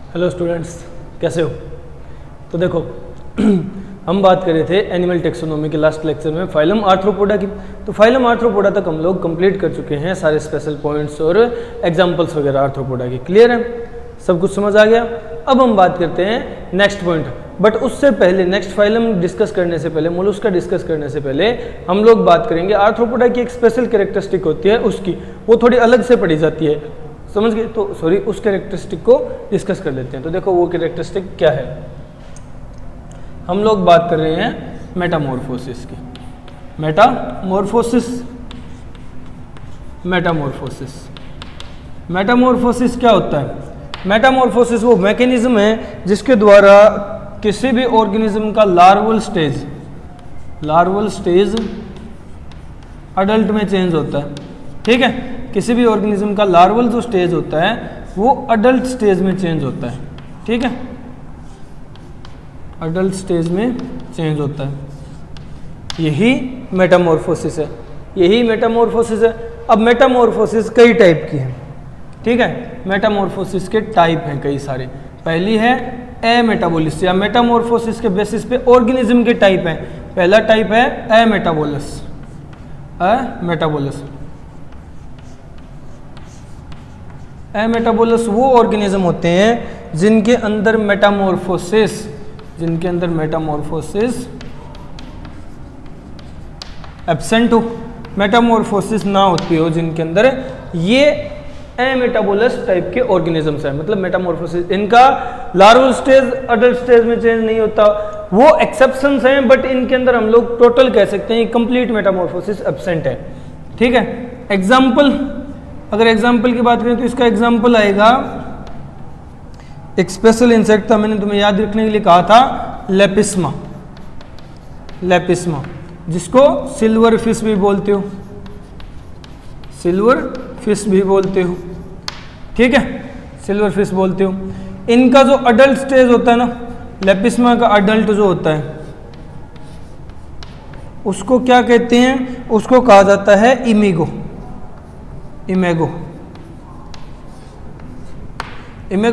Hello students, कैसे हो? तो देखो हम बात कर रहे थे एनिमल टेक्सोनोमी के लास्ट लेक्चर में फाइलम आर्थ्रोपोडा की। तो फाइलम आर्थ्रोपोडा तक हम लोग कंप्लीट कर चुके हैं, सारे स्पेशल पॉइंट्स और एग्जांपल्स वगैरह आर्थ्रोपोडा की। क्लियर है? सब कुछ समझ आ गया? अब हम बात करते हैं नेक्स्ट पॉइंट। बट उससे पहले नेक्स्ट फाइलम डिस्कस करने से पहले, मोलस्का डिस्कस करने से पहले हम लोग बात करेंगे आर्थ्रोपोडा की एक स्पेशल कैरेक्टरिस्टिक होती है उसकी, वो थोड़ी अलग से पढ़ी जाती है, समझ गए? तो सॉरी, उस कैरेक्टरिस्टिक को डिस्कस कर लेते हैं। तो देखो वो कैरेक्टरिस्टिक क्या है। हम लोग बात कर रहे हैं मेटामॉर्फोसिस की। मेटामॉर्फोसिस मेटामॉर्फोसिस क्या होता है? मेटामॉर्फोसिस वो मैकेनिज्म है जिसके द्वारा किसी भी ऑर्गेनिज्म का लार्वल स्टेज अडल्ट में चेंज होता है। ठीक है, किसी भी ऑर्गेनिज्म का लार्वल जो स्टेज होता है वो अडल्ट स्टेज में चेंज होता है। ठीक है, अडल्ट स्टेज में चेंज होता है, यही मेटामॉर्फोसिस है। अब मेटामॉर्फोसिस कई टाइप की है। ठीक है, मेटामॉर्फोसिस के टाइप हैं कई सारे। पहली है एमेटाबोलिस, या मेटामॉर्फोसिस के बेसिस पे ऑर्गेनिज्म के टाइप हैं। पहला टाइप है एमेटाबोलिस। एमेटाबोलिस वो ऑर्गेनिज्म होते हैं जिनके अंदर मेटामॉर्फोसिस एब्सेंट हो, मेटामॉर्फोसिस ना होती हो जिनके अंदर, ये एमेटाबोलिस टाइप के ऑर्गेनिजम्स है। मतलब मेटामॉर्फोसिस, इनका लार्वल स्टेज अडल्ट स्टेज में चेंज नहीं होता, वो एक्सेप्शंस हैं, बट इनके अंदर हम लोग टोटल कह सकते हैं कंप्लीट मेटामॉर्फोसिस एब्सेंट है। ठीक है, एग्जाम्पल, अगर एग्जाम्पल की बात करें तो इसका एग्जाम्पल आएगा, एक स्पेशल इंसेक्ट था, मैंने तुम्हें याद रखने के लिए कहा था, लेपिस्मा, जिसको सिल्वर फिश भी बोलते हो। ठीक है, सिल्वर फिश बोलते हो। इनका जो अडल्ट स्टेज होता है ना, लेपिस्मा का अडल्ट जो होता है उसको क्या कहते हैं? उसको कहा जाता है इमेगो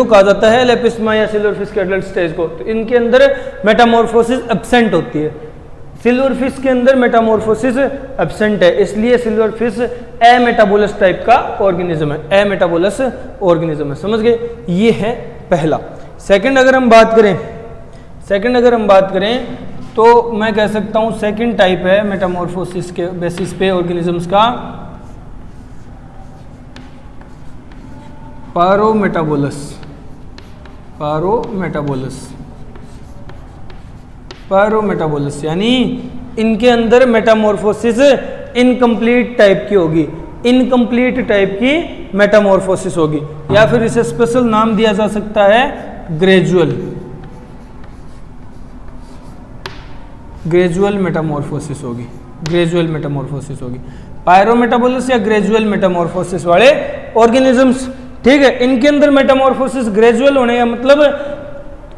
कहा जाता है लेपिस्मा या सिल्वर फिश के अडल्ट स्टेज को। तो इनके अंदर मेटामॉर्फोसिस एब्सेंट होती है। सिल्वर फिश के अंदर मेटामॉर्फोसिस एब्सेंट है, इसलिए सिल्वर फिश एमेटाबोलिस टाइप का ऑर्गेनिज्म है। समझ गए? ये है पहला। सेकंड अगर हम बात करें तो मैं कह सकता हूं सेकंड टाइप है मेटामॉर्फोसिस के बेसिस पे ऑर्गेनिजम्स का पायरोमेटाबोलिस, यानी इनके अंदर मेटामॉर्फोसिस इनकम्प्लीट टाइप की होगी, इनकम्प्लीट टाइप की मेटामॉर्फोसिस होगी, या फिर इसे स्पेशल नाम दिया जा सकता है ग्रेजुअल मेटामॉर्फोसिस होगी। पायरोमेटाबोलिस या ग्रेजुअल मेटामॉर्फोसिस वाले ऑर्गेनिजम्स। ठीक है, इनके अंदर मेटामॉर्फोसिस ग्रेजुअल होने का मतलब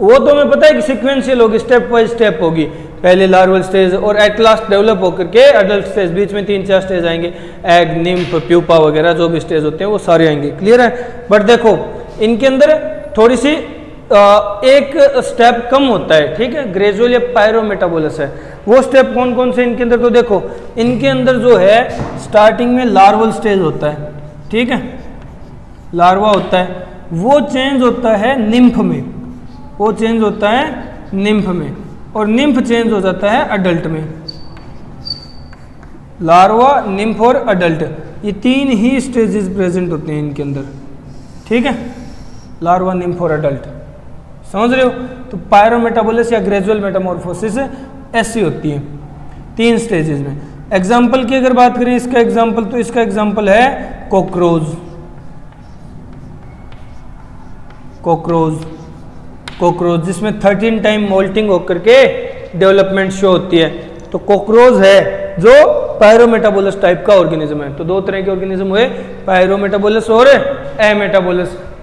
वो तो हमें पता है कि सीक्वेंशियल होगी, स्टेप बाय स्टेप होगी। पहले लार्वल स्टेज और एट लास्ट डेवलप होकर के अडल्ट स्टेज, बीच में 3-4 स्टेज आएंगे, एग, निम्फ, प्यूपा वगैरह जो भी स्टेज होते हैं वो सारे आएंगे। क्लियर है? बट देखो इनके अंदर थोड़ी सी एक स्टेप कम होता है। ठीक है, ग्रेजुअल या पायरोमेटाबोलिस है। वो स्टेप कौन कौन से इनके अंदर? तो देखो इनके अंदर जो है स्टार्टिंग में लार्वल स्टेज होता है। ठीक है, लार्वा होता है, वो चेंज होता है निम्फ में, और निम्फ चेंज हो जाता है अडल्ट में। लार्वा, निम्फ और अडल्ट, ये 3 ही स्टेजेस प्रेजेंट होते हैं इनके अंदर। ठीक है, लार्वा, निम्फ और अडल्ट, समझ रहे हो? तो पायरोमेटाबोलिस या ग्रेजुअल मेटामॉर्फोसिस ऐसी होती है 3 स्टेजेस में। एग्जाम्पल की अगर बात करें इसका एग्जाम्पल है कॉकरोच, जिसमें 13 टाइम मोल्टिंग होकर के डेवलपमेंट शो होती है। तो कॉकरोच है जो पायरोमेटाबोलिस टाइप का ऑर्गेनिज्म है। तो 2 तरह के ऑर्गेनिज्म हुए, पायरोमेटाबोलिस और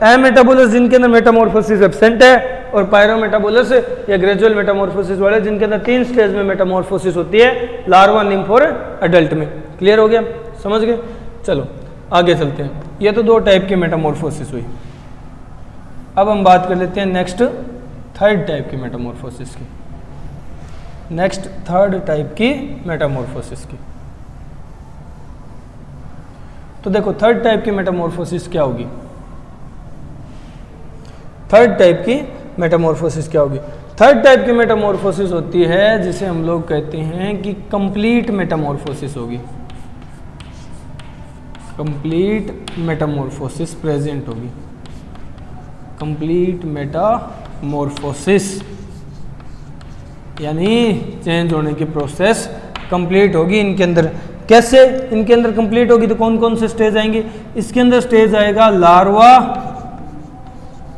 एमेटाबोलिस जिनके अंदर मेटामॉर्फोसिस एब्सेंट है, और पायरोमेटाबोलिस या ग्रेजुअल मेटामॉर्फोसिस वाले जिनके अंदर 3 स्टेज में मेटामॉर्फोसिस होती है, लार्वा, निम्फ और अडल्ट में। क्लियर हो गया? समझ गए? चलो आगे चलते हैं। ये तो 2 टाइप की मेटामॉर्फोसिस हुई। अब हम बात कर लेते हैं नेक्स्ट थर्ड टाइप की मेटामॉर्फोसिस की। नेक्स्ट थर्ड टाइप की मेटामॉर्फोसिस की। तो देखो थर्ड टाइप की मेटामॉर्फोसिस क्या होगी। थर्ड टाइप की मेटामॉर्फोसिस क्या होगी। थर्ड टाइप की मेटामॉर्फोसिस होती है जिसे हम लोग कहते हैं कि कंप्लीट मेटामॉर्फोसिस होगी। कंप्लीट मेटामॉर्फोसिस प्रेजेंट होगी। कंप्लीट मेटामॉर्फोसिस यानी चेंज होने की प्रोसेस कंप्लीट होगी इनके अंदर। कैसे इनके अंदर कंप्लीट होगी, तो कौन कौन से स्टेज आएंगे। इसके अंदर स्टेज आएगा लार्वा,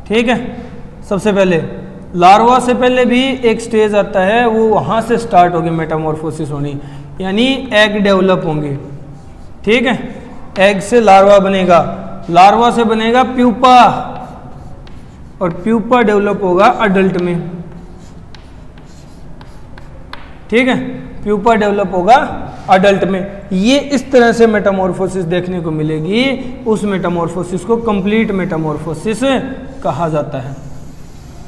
ठीक है। सबसे पहले लार्वा से पहले भी एक स्टेज आता है, वो वहां से स्टार्ट होगी मेटामॉर्फोसिस होनी, यानी एग डेवलप होंगे, ठीक है। एग से लार्वा बनेगा, लार्वा से बनेगा प्यूपा, और प्यूपा डेवलप होगा अडल्ट में, ठीक है। प्यूपा डेवलप होगा अडल्ट में। ये इस तरह से मेटामॉर्फोसिस देखने को मिलेगी। उस मेटामॉर्फोसिस को कंप्लीट मेटामॉर्फोसिस कहा जाता है,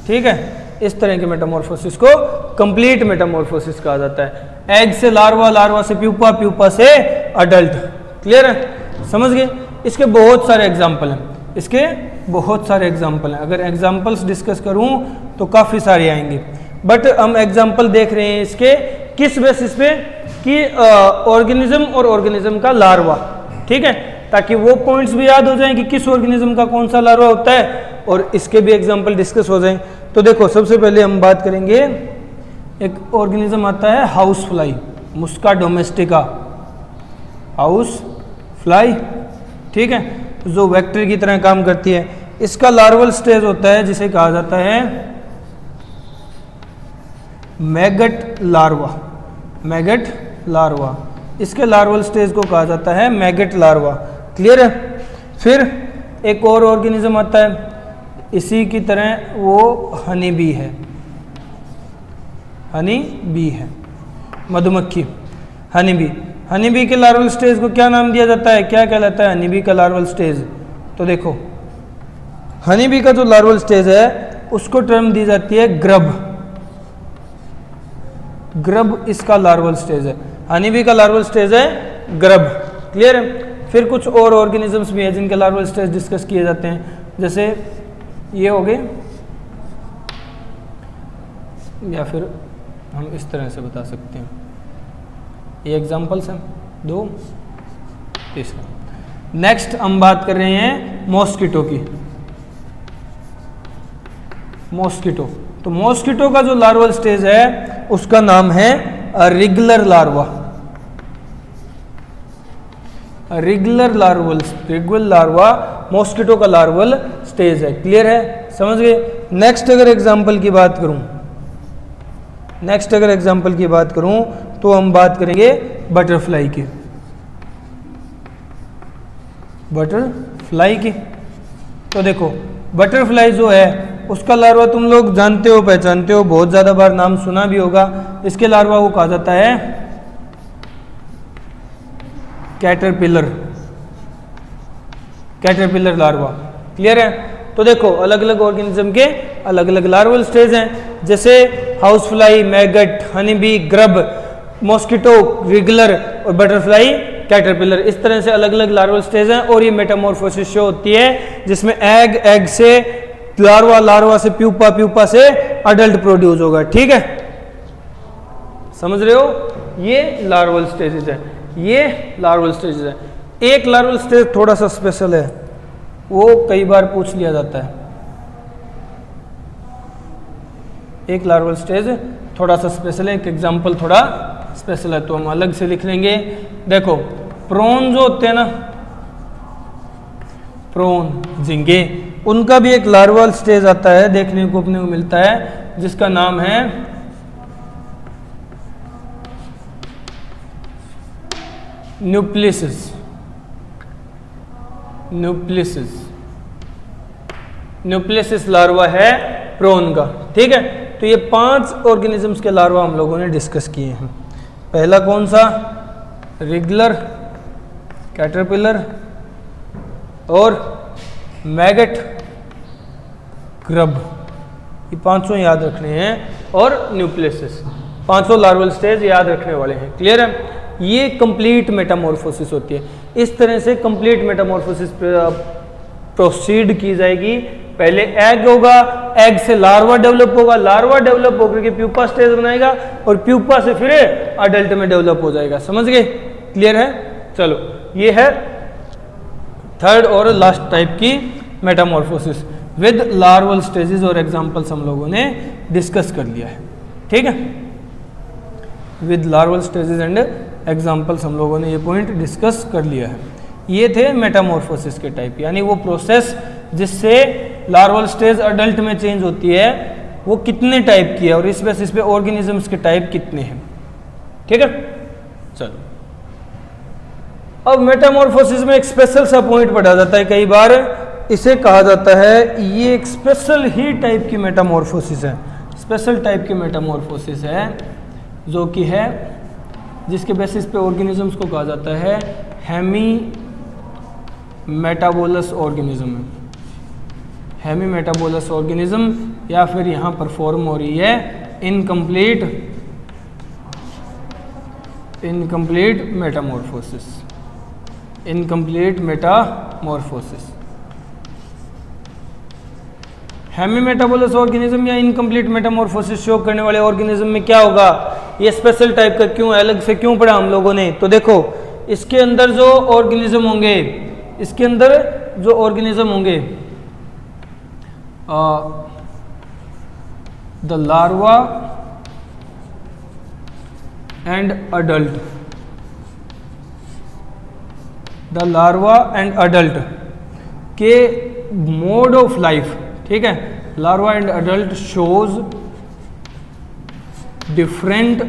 ठीक है। इस तरह के मेटामॉर्फोसिस को कंप्लीट मेटामॉर्फोसिस कहा जाता है। एग से लार्वा, लार्वा से प्यूपा, प्यूपा से अडल्ट। क्लियर है, समझ गए। इसके बहुत सारे एग्जाम्पल हैं, इसके बहुत सारे एग्जाम्पल हैं। अगर एग्जाम्पल्स डिस्कस करूं तो काफ़ी सारे आएंगे, बट हम एग्जाम्पल देख रहे हैं इसके किस बेसिस पे कि ऑर्गेनिज्म और ऑर्गेनिज्म का लार्वा, ठीक है, ताकि वो पॉइंट्स भी याद हो जाएं कि किस ऑर्गेनिज्म का कौन सा लार्वा होता है, और इसके भी एग्जाम्पल डिस्कस हो जाएं। तो देखो सबसे पहले हम बात करेंगे, एक ऑर्गेनिज्म आता है हाउस फ्लाई, मुस्का डोमेस्टिका, हाउस फ्लाई, ठीक है, जो वेक्टर की तरह काम करती है। इसका लार्वल स्टेज होता है जिसे कहा जाता है मैगट लार्वा, मैगट लार्वा। इसके लार्वल स्टेज को कहा जाता है मैगट लार्वा। क्लियर है। फिर एक और ऑर्गेनिज्म आता है इसी की तरह, वो हनी बी है, हनी बी है, मधुमक्खी, हनी बी। हनी बी के लार्वल स्टेज को क्या नाम दिया जाता है, क्या कहलाता है हनी बी का लार्वल स्टेज। तो देखो हनी बी का जो लार्वल स्टेज है उसको टर्म दी जाती है ग्रब, ग्रब इसका लार्वल स्टेज है। हनी बी का लार्वल स्टेज है ग्रब। क्लियर है। फिर कुछ और ऑर्गेनिजम्स भी हैं जिनके लार्वल स्टेज डिस्कस किए जाते हैं, जैसे ये हो गए, या फिर हम इस तरह से बता सकते हैं, ये एग्जांपल्स हैं दो। तीसरा, नेक्स्ट हम बात कर रहे हैं मॉस्किटो की। मॉस्किटो, तो मॉस्किटो का जो लार्वल स्टेज है उसका नाम है regular larva, regular larva mosquito का लार्वल स्टेज है। क्लियर है, समझ गए। नेक्स्ट अगर एग्जांपल की बात करूं, नेक्स्ट अगर एग्जांपल की बात करूं तो हम बात करेंगे बटरफ्लाई की, बटरफ्लाई की। तो देखो बटरफ्लाई जो है उसका लार्वा तुम लोग जानते हो, पहचानते हो, बहुत ज़्यादा बार नाम सुना भी होगा। इसके लार्वा को कहा जाता है कैटरपिलर, कैटरपिलर लार्वा। क्लियर है। तो देखो अलग अलग ऑर्गेनिज्म के अलग अलग लार्वल स्टेज हैं, जैसे house fly, maggot, honey bee, grub, mosquito, रिगुलर और बटरफ्लाई, कैटरपिलर। इस तरह से अलग अलग लार्वल स्टेज हैं। और ये मेटामॉर्फोसिस शो होती है जिसमें एग, एग से लार्वा, लार्वा से प्यूपा, प्यूपा से अडल्ट प्रोड्यूस होगा। ठीक है, समझ रहे हो। ये लार्वल स्टेजेस है, ये लार्वल स्टेजेस है। एक लार्वल स्टेज थोड़ा सा स्पेशल है, वो कई बार पूछ लिया जाता है। एक लार्वल स्टेज थोड़ा सा स्पेशल है, एक एग्जांपल थोड़ा स्पेशल है, तो हम अलग से लिख लेंगे। देखो प्रोन जो होते हैं ना, प्रोन, झींगे, उनका भी एक लार्वल स्टेज आता है, देखने को अपने को मिलता है, जिसका नाम है न्यूक्लियस, न्यूक्लियस, न्यूक्लियस लार्वा है प्रोन का। ठीक है, तो ये 5 ऑर्गेनिजम्स के लार्वा हम लोगों ने डिस्कस किए हैं। पहला कौन सा, रिगुलर, कैटरपिलर और मैगट ग्रब, ये पांचों याद रखने हैं, और न्यूक्लियस, पांचों लार्वल स्टेज याद रखने वाले हैं। क्लियर है? ये कंप्लीट मेटामॉर्फोसिस होती है। इस तरह से कंप्लीट मेटामॉर्फोसिस प्रोसीड की जाएगी। पहले एग होगा, एग से लार्वा डेवलप होगा, लार्वा डेवलप होकर के प्यूपा स्टेज बनाएगा, और प्यूपा से फिर अडल्ट में डेवलप हो जाएगा। समझ गए? क्लियर है? चलो, ये है थर्ड और लास्ट टाइप की मेटामॉर्फोसिस विद लार्वल स्टेजेस, और एग्जांपल्स हम लोगों ने डिस्कस कर लिया है। ठीक है? With larval stages and examples हम लोगों ने ये पॉइंट डिस्कस कर लिया है। ये थे मेटामॉर्फोसिस के टाइप, यानी वो प्रोसेस जिससे लार्वल स्टेज अडल्ट में चेंज होती है, वो कितने टाइप की है, और इस बेसिस पे ऑर्गेनिजम्स के टाइप कितने हैं। ठीक है? चलो, अब मेटामॉर्फोसिस में एक स्पेशल सा पॉइंट पढ़ा जाता है कई बार, इसे कहा जाता है, ये एक स्पेशल ही टाइप की मेटामॉर्फोसिस है, स्पेशल टाइप की मेटामॉर्फोसिस है, जो कि है जिसके बेसिस पे ऑर्गेनिजम्स को कहा जाता है hemimetabolous organism. Hemimetabolous organism, या फिर यहाँ पर फॉर्म हो रही है incomplete metamorphosis, incomplete metamorphosis. Hemimetabolous organism या इनकम्प्लीट मेटामॉर्फोसिस शो करने वाले ऑर्गेनिज्म में क्या होगा, ये स्पेशल टाइप का क्यों, अलग से क्यों पढ़ा हम लोगों ने? तो देखो, इसके अंदर जो ऑर्गेनिज्म होंगे, इसके अंदर जो ऑर्गेनिज्म होंगे, the larva and adult, the larva and adult के मोड ऑफ लाइफ, ठीक है, larva and adult shows different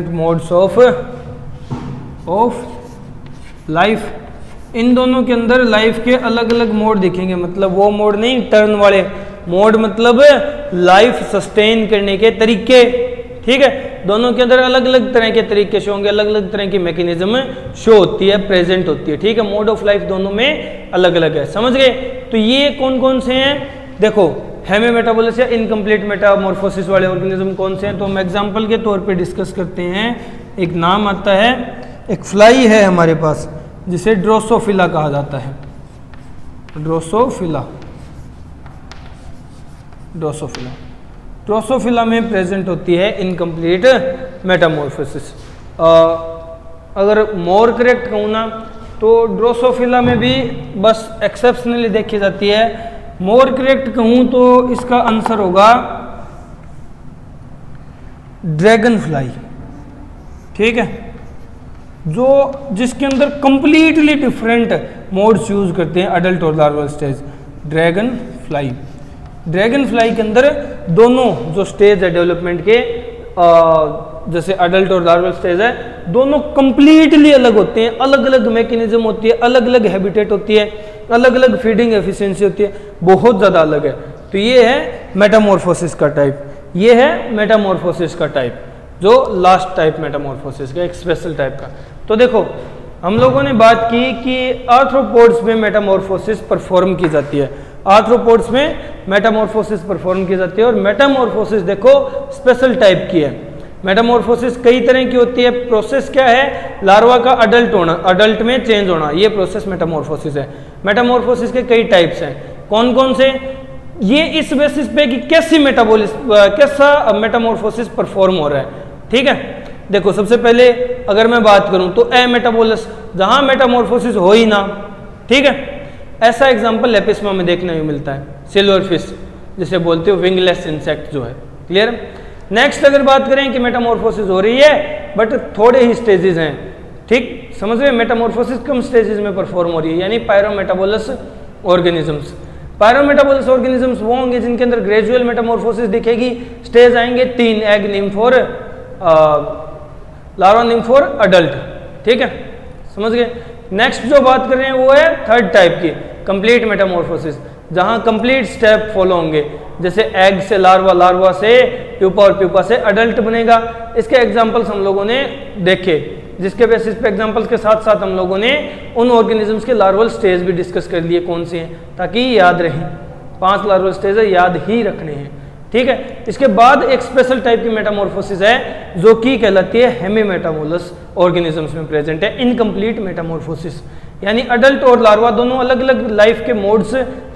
modes of life. इन दोनों के अंदर लाइफ के अलग अलग मोड दिखेंगे, मतलब वो मोड नहीं टर्न वाले मोड, मतलब लाइफ सस्टेन करने के तरीके। ठीक है, दोनों के अंदर अलग अलग तरह के तरीके शो होंगे, अलग अलग तरह की मैकेनिज्म शो होती है, प्रेजेंट होती है। ठीक है, मोड ऑफ लाइफ दोनों में अलग अलग है। समझ गए? तो ये कौन कौन से हैं? देखो, हेमी मेटाबोलिस या इनकम्प्लीट मेटामॉर्फोसिस वाले ऑर्गेनिज्म कौन से हैं, तो हम एग्जांपल के तौर पे डिस्कस करते हैं। एक नाम आता है, एक फ्लाई है हमारे पास जिसे ड्रोसोफिला कहा जाता है, ड्रोसोफिला में प्रेजेंट होती है इनकम्प्लीट मेटामॉर्फोसिस। अगर मोर करेक्ट कहूँ ना, तो ड्रोसोफिला में भी बस एक्सेप्शनली देखी जाती है। मोर करेक्ट कहूँ तो इसका आंसर होगा ड्रैगन फ्लाई। ठीक है, जो जिसके अंदर कंप्लीटली डिफरेंट मोड्स यूज करते हैं, अडल्ट और लार्वल स्टेज। ड्रैगन फ्लाई के अंदर दोनों जो स्टेज है डेवलपमेंट के, जैसे अडल्ट और लार्वल स्टेज है, दोनों कंप्लीटली अलग होते हैं, अलग अलग मैकेनिज्म होती है, अलग अलग हैबिटेट होती है, अलग अलग फीडिंग एफिशिएंसी होती है, बहुत ज़्यादा अलग है। तो ये है मेटामॉर्फोसिस का टाइप, ये है मेटामॉर्फोसिस का टाइप, जो लास्ट टाइप मेटामॉर्फोसिस का, एक स्पेशल टाइप का। तो देखो, हम लोगों ने बात की कि आर्थ्रोपोड्स में मेटामॉर्फोसिस परफॉर्म की जाती है, आर्थ्रोपोड्स में मेटामॉर्फोसिस परफॉर्म की जाती है। और मेटामॉर्फोसिस देखो स्पेशल टाइप की है। मेटामॉर्फोसिस कई तरह की होती है। प्रोसेस क्या है? लार्वा का अडल्ट होना, अडल्ट में चेंज होना, ये प्रोसेस मेटामॉर्फोसिस है। मेटामॉर्फोसिस के कई टाइप्स हैं। कौन कौन से? ये इस बेसिस पे कि कैसा मेटामॉर्फोसिस परफॉर्म हो रहा है। ठीक है, देखो सबसे पहले अगर मैं बात करूं तो एमेटाबोलस, जहां मेटामॉर्फोसिस हो ही ना। ठीक है, ऐसा एग्जांपल लेपिस्मा में देखने में मिलता है, सिल्वर फिश जिसे बोलते हो विंगलेस इंसेक्ट जो है। क्लियर? नेक्स्ट अगर बात करें कि मेटामॉर्फोसिस हो रही है बट थोड़े ही स्टेजेस हैं। ठीक, समझ रहे? मेटामॉर्फोसिस कम स्टेजेस में परफॉर्म हो रही है, यानी पायरोमेटाबोलस ऑर्गेनिजम्स। पायरोमेटाबोलस ऑर्गेनिजम्स वो होंगे जिनके अंदर ग्रेजुअल मेटामॉर्फोसिस दिखेगी। स्टेज आएंगे 3, एग, निम्फ और लार्वा, निम्फ और अडल्ट। ठीक है, समझ गए? नेक्स्ट जो बात कर रहे हैं वो है थर्ड टाइप की, कंप्लीट मेटामॉर्फोसिस, जहां कंप्लीट स्टेप फॉलो होंगे। जैसे एग से लार्वा, लार्वा से प्यूपा और प्यूपा से अडल्ट बनेगा। इसके एग्जांपल्स हम लोगों ने देखे। जिसके बेसिस पे एग्जांपल्स के साथ साथ हम लोगों ने उन ऑर्गेनिजम्स के लार्वल स्टेज भी डिस्कस कर लिए कौन से हैं, ताकि याद रहें। 5 लार्वल स्टेज है, याद ही रखने हैं, ठीक है। इसके बाद एक स्पेशल टाइप की मेटामॉर्फोसिस है जो कि कहलाती है हेमीमेटामोलस ऑर्गेनिजम्स में प्रेजेंट है, इनकम्प्लीट मेटामॉर्फोसिस, यानी अडल्ट और लार्वा दोनों अलग अलग लाइफ के मोड्स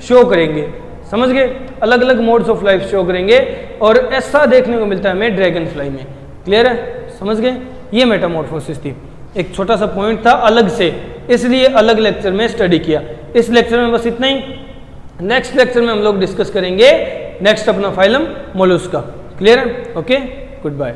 शो करेंगे, समझ गए, अलग अलग मोड्स ऑफ लाइफ शो करेंगे, और ऐसा देखने को मिलता है हमें ड्रैगन फ्लाई में। क्लियर है, समझ गए, ये मेटामॉर्फोसिस थी। एक छोटा सा पॉइंट था अलग से, इसलिए अलग लेक्चर में स्टडी किया। इस लेक्चर में बस इतना ही। नेक्स्ट लेक्चर में हम लोग डिस्कस करेंगे नेक्स्ट अपना फाइलम मोलस्का। क्लियर है, ओके, गुड बाय।